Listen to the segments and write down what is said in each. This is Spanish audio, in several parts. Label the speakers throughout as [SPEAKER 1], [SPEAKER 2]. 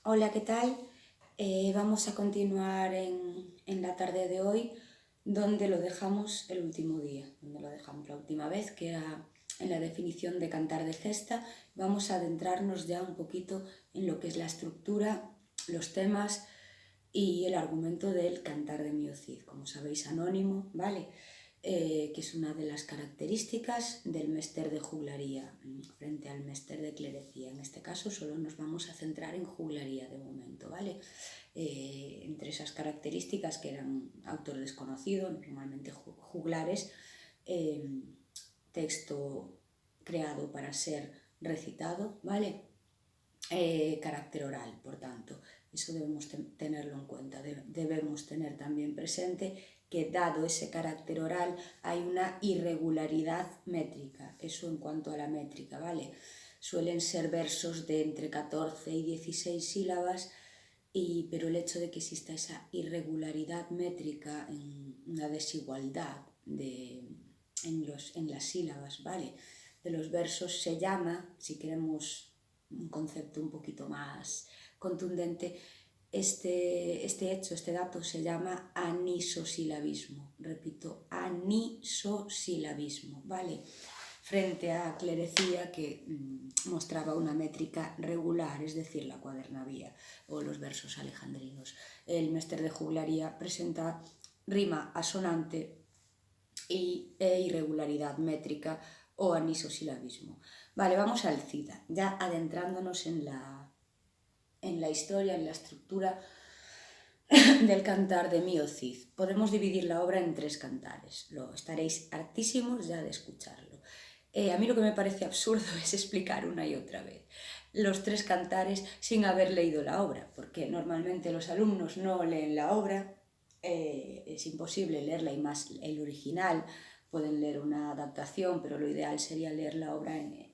[SPEAKER 1] Hola, ¿qué tal? Vamos a continuar en la tarde de hoy, donde lo dejamos el último día, donde lo dejamos la última vez, que era en la definición de cantar de gesta. Vamos a adentrarnos ya un poquito en lo que es la estructura, los temas y el argumento del cantar de Mio Cid, como sabéis, anónimo, ¿vale? Que es una de las características del mester de juglaría frente al mester de clerecía. En este caso solo nos vamos a centrar en juglaría de momento, ¿vale? Entre esas características, que eran autor desconocido, normalmente juglares, texto creado para ser recitado, ¿vale? Carácter oral, por tanto, eso debemos tenerlo en cuenta. Debemos tener también presente que, dado ese carácter oral, hay una irregularidad métrica. Eso en cuanto a la métrica, ¿vale? Suelen ser versos de entre 14 y 16 sílabas, pero el hecho de que exista esa irregularidad métrica, una desigualdad en las sílabas, ¿vale?, de los versos, se llama, si queremos un concepto un poquito más contundente, este dato se llama anisosilabismo. Repito, anisosilabismo, ¿vale? Frente a clerecía, que mostraba una métrica regular, es decir, la cuadernavía o los versos alejandrinos. El mester de juglaría presenta rima asonante e irregularidad métrica o anisosilabismo. Vale, vamos al Cid, ya adentrándonos en la historia, en la estructura del cantar de Mio Cid. Podemos dividir la obra en 3 cantares, lo estaréis hartísimos ya de escucharlo. A mí lo que me parece absurdo es explicar una y otra vez los 3 cantares sin haber leído la obra, porque normalmente los alumnos no leen la obra, es imposible leerla, y más el original. Pueden leer una adaptación, pero lo ideal sería leer la obra en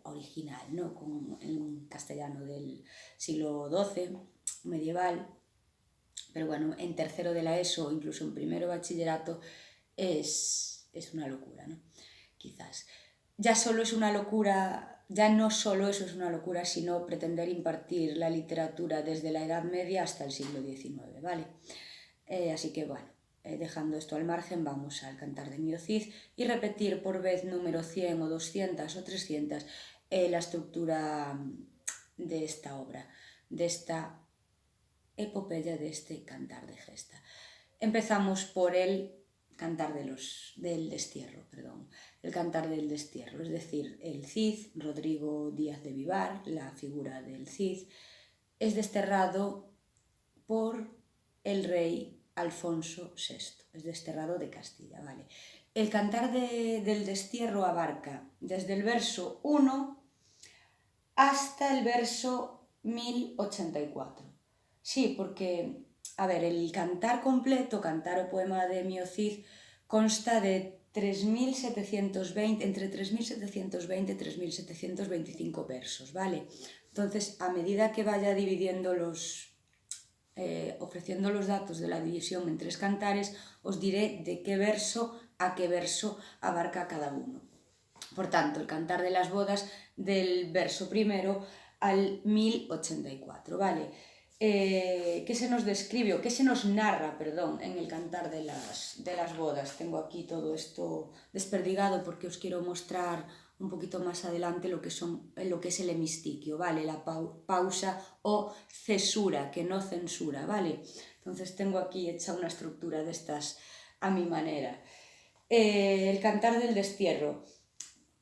[SPEAKER 1] original, ¿no?, en castellano del siglo XII, medieval. Pero bueno, en tercero de la ESO, incluso en primero bachillerato, es una locura, ¿no? Quizás. Ya no solo eso es una locura, sino pretender impartir la literatura desde la Edad Media hasta el siglo XIX, ¿vale? Así que bueno, dejando esto al margen, vamos al cantar de Mio Cid y repetir por vez número 100 o 200 o 300 la estructura de esta obra, de esta epopeya, de este cantar de gesta. Empezamos por el cantar del destierro, el cantar del destierro, es decir, el Cid, Rodrigo Díaz de Vivar, la figura del Cid, es desterrado por el rey Alfonso VI, es desterrado de Castilla, ¿vale? El cantar del destierro abarca desde el verso 1 hasta el verso 1084. Sí, porque, a ver, el cantar completo, cantar o poema de Mio Cid, consta de 3.720, entre 3.720 y 3.725 versos, ¿vale? Entonces, a medida que vaya dividiendo ofreciendo los datos de la división en 3 cantares, os diré de qué verso a qué verso abarca cada uno. Por tanto, el cantar de las bodas, del verso primero al 1084, ¿vale? ¿Qué se nos describe o qué se nos narra, perdón, en el cantar de las bodas? Tengo aquí todo esto desperdigado porque os quiero mostrar un poquito más adelante lo que es el hemistiquio, ¿vale? La pausa o cesura, que no censura, ¿vale? Entonces tengo aquí hecha una estructura de estas a mi manera. El cantar del destierro.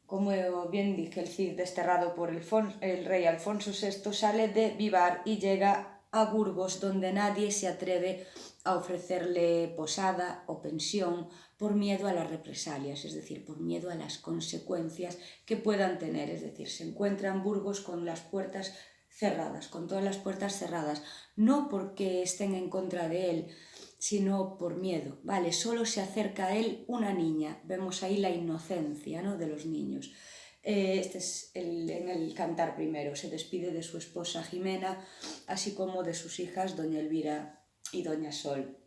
[SPEAKER 1] Como bien dije, el Cid, desterrado por el rey Alfonso VI, sale de Vivar y llega a Burgos, donde nadie se atreve a ofrecerle posada o pensión por miedo a las represalias, es decir, por miedo a las consecuencias que puedan tener. Es decir, se encuentra en Burgos con las puertas cerradas, con todas las puertas cerradas, no porque estén en contra de él, sino por miedo, ¿vale? Solo se acerca a él una niña. Vemos ahí la inocencia, ¿no?, de los niños. Este es en el cantar primero. Se despide de su esposa Jimena, así como de sus hijas Doña Elvira y Doña Sol.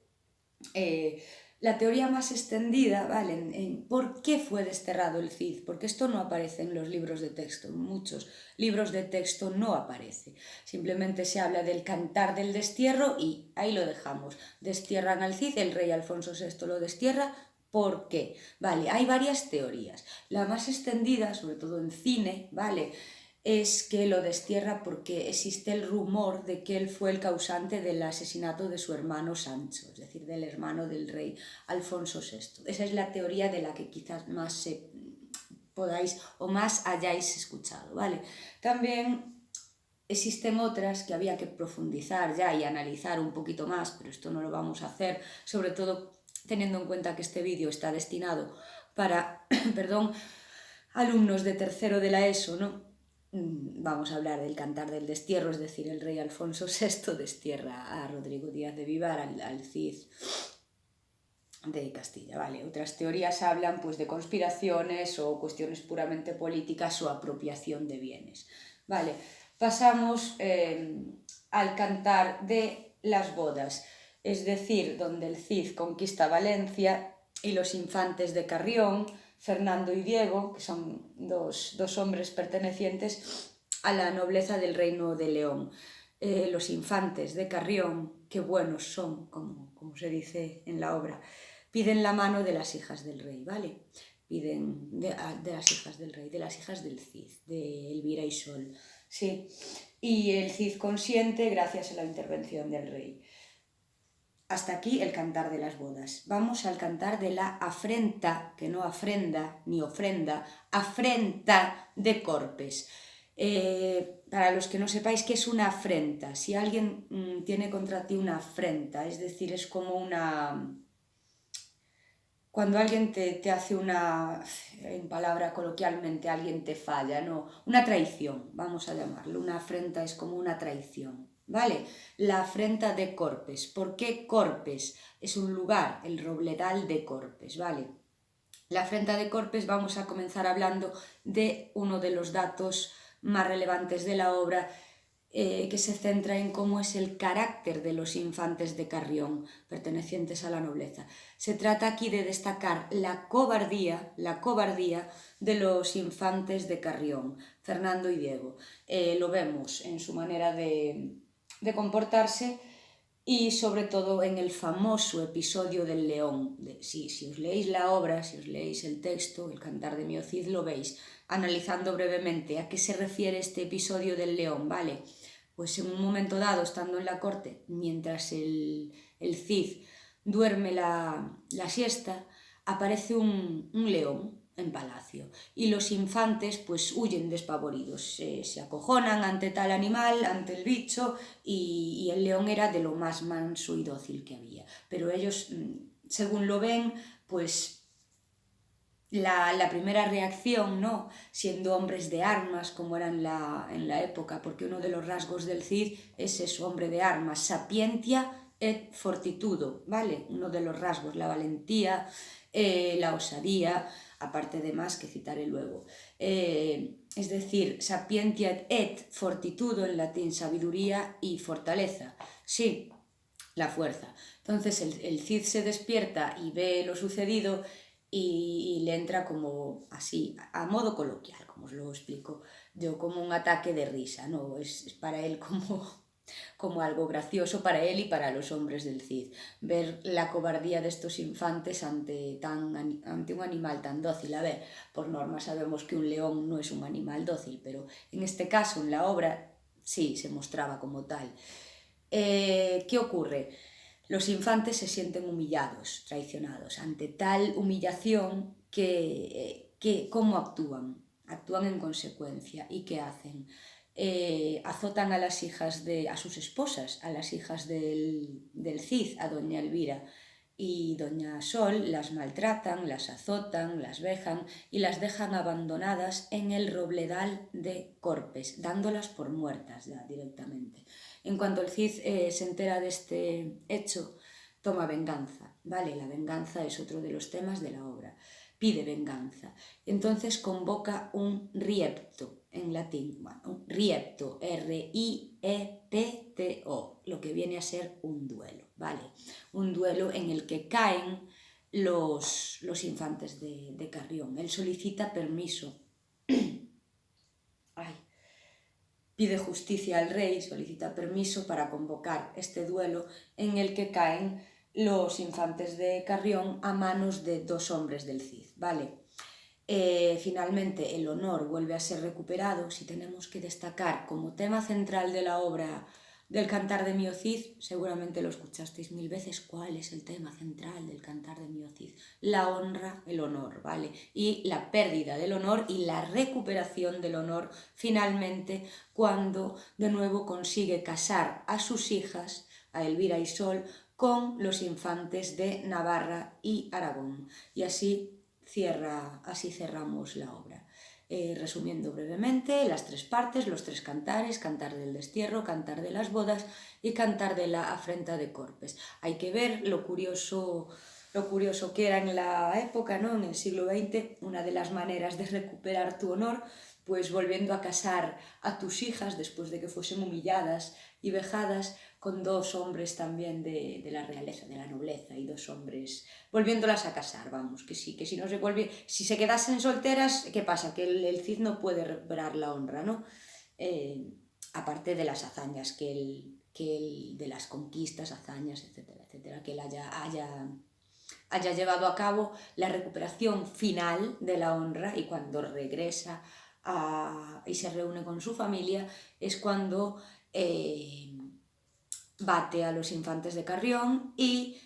[SPEAKER 1] La teoría más extendida, ¿vale? En por qué fue desterrado el Cid, porque esto no aparece en los libros de texto, en muchos libros de texto no aparece. Simplemente se habla del cantar del destierro y ahí lo dejamos. Destierran al Cid, el rey Alfonso VI lo destierra. ¿Por qué? Vale, hay varias teorías. La más extendida, sobre todo en cine, ¿vale?, es que lo destierra porque existe el rumor de que él fue el causante del asesinato de su hermano Sancho, es decir, del hermano del rey Alfonso VI. Esa es la teoría de la que quizás más podáis o más hayáis escuchado, ¿vale? También existen otras que había que profundizar ya y analizar un poquito más, pero esto no lo vamos a hacer, sobre todo teniendo en cuenta que este vídeo está destinado para, perdón, alumnos de tercero de la ESO, ¿no? Vamos a hablar del cantar del destierro, es decir, el rey Alfonso VI destierra a Rodrigo Díaz de Vivar, al Cid de Castilla, ¿vale? Otras teorías hablan pues de conspiraciones o cuestiones puramente políticas o apropiación de bienes, ¿vale? Pasamos al cantar de las bodas, es decir, donde el Cid conquista Valencia y los infantes de Carrión, Fernando y Diego, que son dos hombres pertenecientes a la nobleza del reino de León. Los infantes de Carrión, qué buenos son, como se dice en la obra, piden la mano de las hijas del rey, ¿vale? Piden de las hijas del rey, de las hijas del Cid, de Elvira y Sol, sí. Y el Cid consiente gracias a la intervención del rey. Hasta aquí el cantar de las bodas. Vamos al cantar de la afrenta, que no afrenda ni ofrenda, afrenta de Corpes. Para los que no sepáis qué es una afrenta, si alguien tiene contra ti una afrenta, es decir, es como una... Cuando alguien te hace una, en palabra coloquialmente, alguien te falla, ¿no? Una traición, vamos a llamarlo. Una afrenta es como una traición, ¿vale? La afrenta de Corpes. ¿Por qué Corpes? Es un lugar, el Robledal de Corpes, ¿vale? La afrenta de Corpes, vamos a comenzar hablando de uno de los datos más relevantes de la obra, que se centra en cómo es el carácter de los infantes de Carrión, pertenecientes a la nobleza. Se trata aquí de destacar la cobardía de los infantes de Carrión, Fernando y Diego. Lo vemos en su manera de comportarse y sobre todo en el famoso episodio del león. Si os leéis la obra, si os leéis el texto, el cantar de mi Cid, lo veis, analizando brevemente a qué se refiere este episodio del león, ¿vale? Pues en un momento dado, estando en la corte, mientras el Cid duerme la siesta, aparece un león en palacio y los infantes pues huyen despavoridos, se acojonan ante tal animal, ante el bicho, y el león era de lo más manso y dócil que había, pero ellos, según lo ven, pues la primera reacción, ¿no?, siendo hombres de armas como eran en la época, porque uno de los rasgos del Cid es eso, hombre de armas, sapientia et fortitudo, ¿vale? Uno de los rasgos, la valentía, la osadía, aparte de más que citaré luego. Es decir, sapientia et fortitudo, en latín sabiduría y fortaleza, sí, la fuerza. Entonces el Cid se despierta y ve lo sucedido y le entra como así, a modo coloquial, como os lo explico yo, como un ataque de risa, ¿no? Es para él como algo gracioso para él y para los hombres del Cid, ver la cobardía de estos infantes ante un animal tan dócil. A ver, por norma sabemos que un león no es un animal dócil, pero en este caso, en la obra, sí, se mostraba como tal. ¿Qué ocurre? Los infantes se sienten humillados, traicionados. Ante tal humillación, ¿cómo actúan? Actúan en consecuencia. ¿Y qué hacen? Azotan a las hijas a sus esposas, a las hijas del Cid, a doña Elvira y doña Sol, las maltratan, las azotan, las vejan y las dejan abandonadas en el Robledal de Corpes, dándolas por muertas ya directamente. En cuanto el Cid se entera de este hecho, toma venganza, ¿vale? La venganza es otro de los temas de la obra. Pide venganza. Entonces convoca un riepto, en latín, bueno, un riepto, R-I-E-P-T-O, lo que viene a ser un duelo, ¿vale? Un duelo en el que caen los infantes de Carrión. Él solicita permiso, pide justicia al rey, solicita permiso para convocar este duelo en el que caen los infantes de Carrión a manos de dos hombres del Cid, ¿vale? Finalmente el honor vuelve a ser recuperado. Si tenemos que destacar como tema central de la obra del Cantar de Mio Cid, seguramente lo escuchasteis 1000 veces, ¿cuál es el tema central del Cantar de Mio Cid? La honra, el honor, ¿vale? Y la pérdida del honor y la recuperación del honor finalmente cuando de nuevo consigue casar a sus hijas, a Elvira y Sol, con los infantes de Navarra y Aragón. Y así cerramos la obra. Resumiendo brevemente, las tres partes, los tres cantares: Cantar del destierro, Cantar de las bodas y Cantar de la afrenta de Corpes. Hay que ver lo curioso que era en la época, ¿no? En el siglo XX, una de las maneras de recuperar tu honor, pues volviendo a casar a tus hijas después de que fuesen humilladas y vejadas con dos hombres también de la realeza, de la nobleza, y dos hombres volviéndolas a casar, vamos, que si no se vuelve, si se quedasen solteras, ¿qué pasa? Que el Cid no puede recuperar la honra, ¿no? Aparte de las hazañas que él de las conquistas, hazañas, etcétera, etcétera, que él haya llevado a cabo, la recuperación final de la honra, y cuando regresa y se reúne con su familia, es cuando bate a los infantes de Carrión y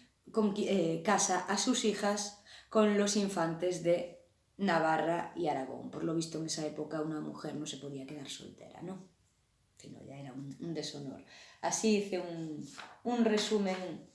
[SPEAKER 1] casa a sus hijas con los infantes de Navarra y Aragón. Por lo visto en esa época una mujer no se podía quedar soltera, ¿no? Sino ya era un deshonor. Así hice un resumen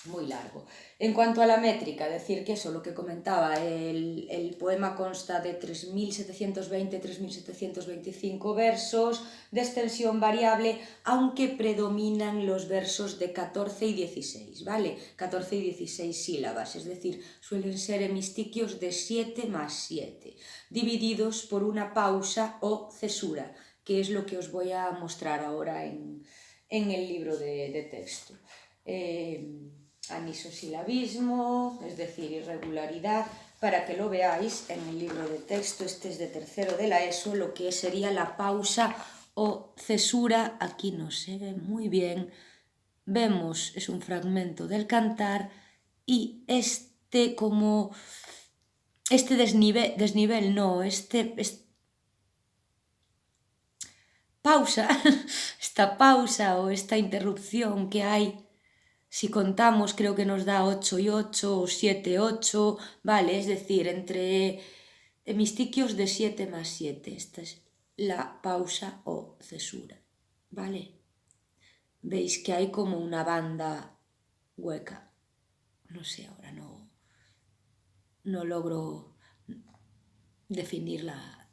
[SPEAKER 1] muy largo. En cuanto a la métrica, decir que eso, lo que comentaba, el poema consta de 3.720-3.725 versos de extensión variable, aunque predominan los versos de 14 y 16, ¿vale? 14 y 16 sílabas, es decir, suelen ser hemistiquios de 7 más 7, divididos por una pausa o cesura, que es lo que os voy a mostrar ahora en el libro de texto. Anisosilabismo, es decir, irregularidad, para que lo veáis en el libro de texto. Este es de tercero de la ESO, lo que sería la pausa o cesura. Aquí no se ve muy bien, vemos, es un fragmento del cantar, y este desnivel no, pausa, esta pausa o esta interrupción que hay, si contamos, creo que nos da 8 y 8 o 7, 8, ¿vale? Es decir, entre hemistiquios de 7 más 7. Esta es la pausa o cesura, ¿vale? Veis que hay como una banda hueca. No sé, ahora no logro definir la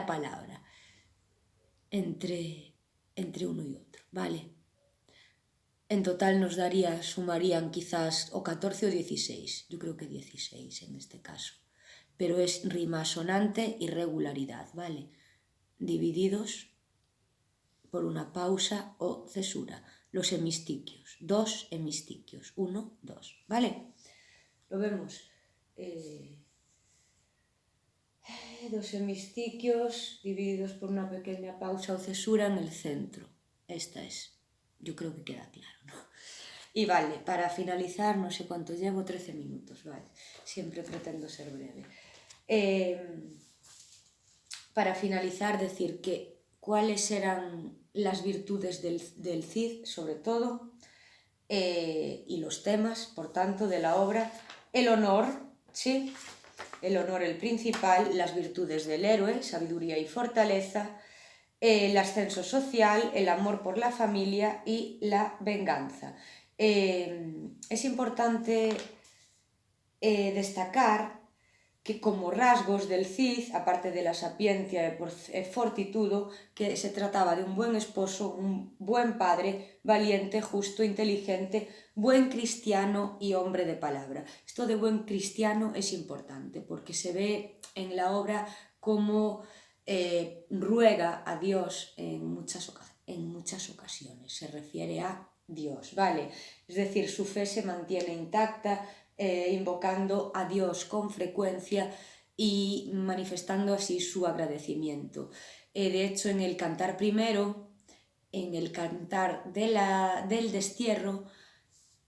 [SPEAKER 1] palabra entre uno y otro, ¿vale? En total nos sumarían quizás o 14 o 16, yo creo que 16 en este caso, pero es rima sonante y regularidad, ¿vale? Divididos por una pausa o cesura, los hemistiquios, 2 hemistiquios, 1, 2, ¿vale? Lo vemos. 2 hemistiquios divididos por una pequeña pausa o cesura en el centro. Esta es. Yo creo que queda claro, ¿no? Y vale, para finalizar, no sé cuánto llevo, 13 minutos, vale. Siempre pretendo ser breve. Para finalizar, decir que cuáles eran las virtudes del Cid, sobre todo, y los temas, por tanto, de la obra. El honor, ¿sí? El honor el principal, las virtudes del héroe, sabiduría y fortaleza, el ascenso social, el amor por la familia y la venganza. Es importante destacar que como rasgos del Cid, aparte de la sapiencia y fortitudo, que se trataba de un buen esposo, un buen padre, valiente, justo, inteligente, buen cristiano y hombre de palabra. Esto de buen cristiano es importante porque se ve en la obra cómo ruega a Dios en muchas ocasiones, se refiere a Dios, ¿vale? Es decir, su fe se mantiene intacta, invocando a Dios con frecuencia y manifestando así su agradecimiento. De hecho, en el cantar primero, en el cantar del destierro,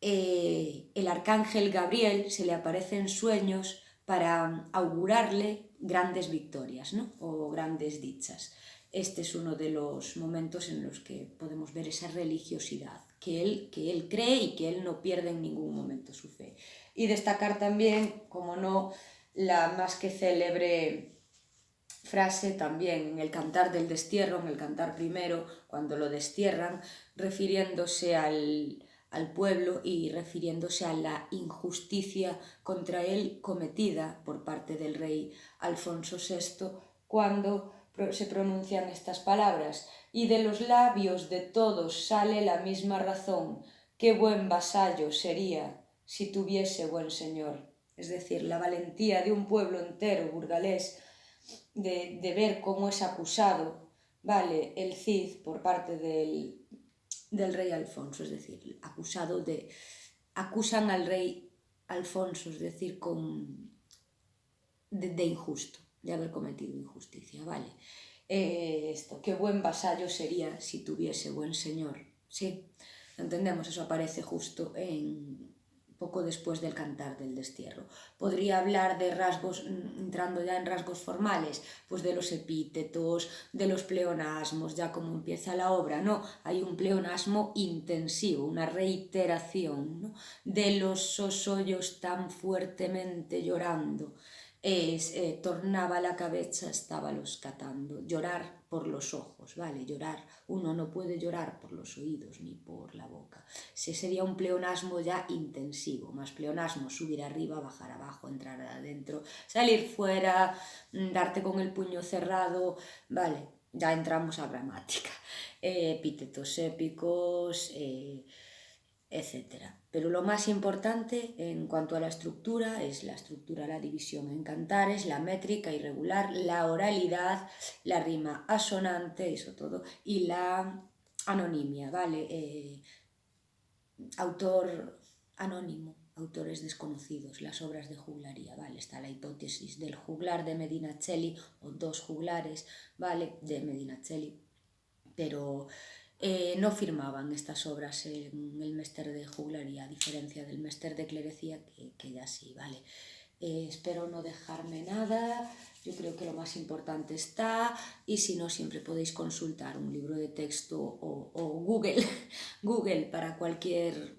[SPEAKER 1] el arcángel Gabriel se le aparece en sueños para augurarle grandes victorias, ¿no? O grandes dichas. Este es uno de los momentos en los que podemos ver esa religiosidad, que él cree y que él no pierde en ningún momento su fe. Y destacar también, como no, la más que célebre frase también en el cantar del destierro, en el cantar primero, cuando lo destierran, refiriéndose al pueblo y refiriéndose a la injusticia contra él cometida por parte del rey Alfonso VI, cuando se pronuncian estas palabras: y de los labios de todos sale la misma razón, qué buen vasallo sería si tuviese buen señor. Es decir, la valentía de un pueblo entero burgalés de ver cómo es acusado, ¿vale?, el Cid por parte del rey Alfonso, es decir, acusan al rey Alfonso, es decir, de injusto, de haber cometido injusticia, ¿vale? Qué buen vasallo sería si tuviese buen señor, ¿sí? Entendemos, eso aparece justo poco después del cantar del destierro. Podría hablar de rasgos, entrando ya en rasgos formales, pues de los epítetos, de los pleonasmos, ya como empieza la obra, ¿no? Hay un pleonasmo intensivo, una reiteración, ¿no?, de los sosollos tan fuertemente llorando. Tornaba la cabeza, estábalos catando. Llorar por los ojos, ¿vale? Llorar, uno no puede llorar por los oídos ni por la boca. Ese sería un pleonasmo ya intensivo, más pleonasmo: subir arriba, bajar abajo, entrar adentro, salir fuera, darte con el puño cerrado, ¿vale? Ya entramos a gramática, epítetos épicos, etcétera. Pero lo más importante en cuanto a la estructura es la estructura, la división en cantares, la métrica irregular, la oralidad, la rima asonante, eso todo, y la anonimia, ¿vale? Autor anónimo, autores desconocidos, las obras de juglaría, ¿vale? Está la hipótesis del juglar de Medinaceli o dos juglares, ¿vale?, de Medinaceli, pero no firmaban estas obras en el Mester de Juglaría, a diferencia del Mester de Clerecía, que ya sí, ¿vale? Espero no dejarme nada, yo creo que lo más importante está, y si no, siempre podéis consultar un libro de texto o Google, Google para cualquier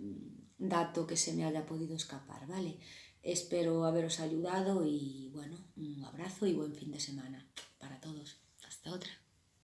[SPEAKER 1] dato que se me haya podido escapar, ¿vale? Espero haberos ayudado y bueno, un abrazo y buen fin de semana para todos. Hasta otra.